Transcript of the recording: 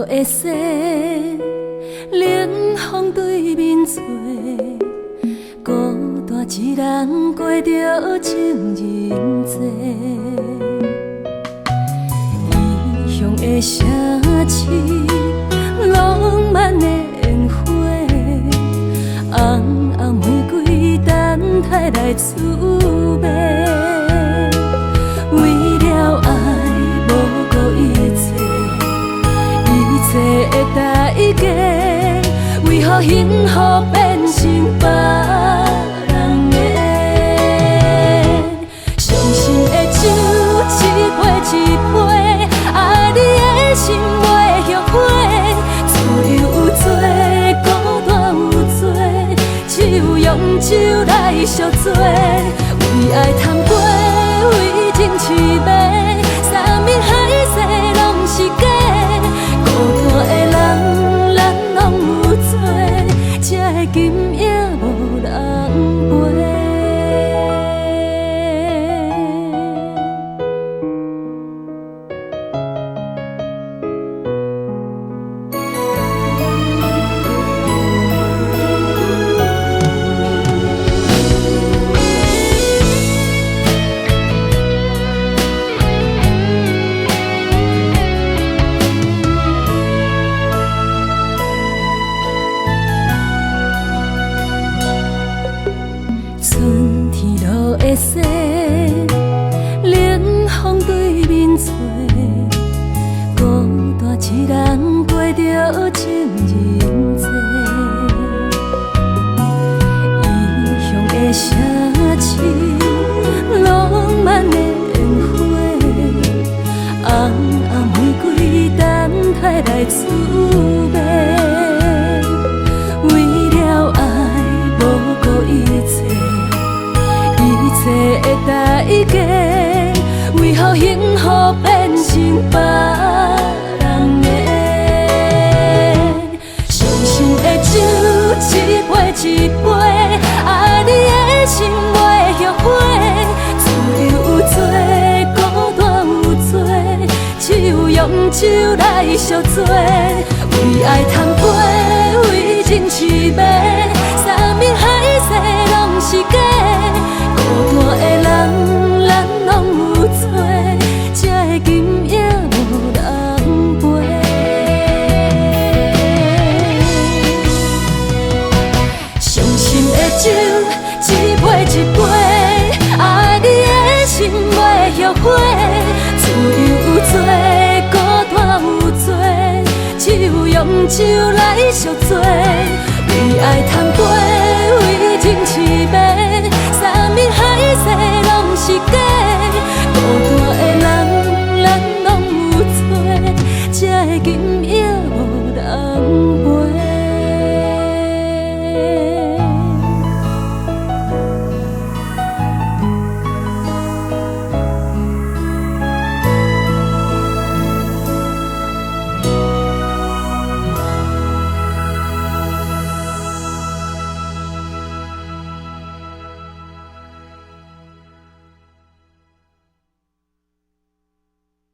会洗，冷风对面吹，孤单一人过着情人节。异乡的城市，浪漫的烟花，红红玫瑰等待来滋味。为了爱，无顾一切，一切的代价，为何幸福变成别人的？伤心的酒，一杯一杯，爱你的心袂后悔。错有多，孤单有多，只有用酒来赎罪。为爱贪杯，为情痴迷，三面海誓拢是假。孤单的人，咱拢有罪，这个金也无人陪。春天落会洗，冷风对面吹，孤单一人过着情人节。异乡的城市，浪漫的烟花，红红玫瑰等待来滋味。为了爱，无顾一切。一切的代价，为何幸福变成别人的？伤心的酒，一杯一杯，爱你的心袂后悔。错有多，孤单有多，只有用酒来赎罪。为爱贪杯，为情痴迷，三面海誓拢是假。孤单的人，咱拢有罪，这个金也无人陪。伤心的酒，一杯一杯，爱你的心袂后悔。错有多，孤单有多，只有用酒来赎罪。为爱贪杯，为情痴迷。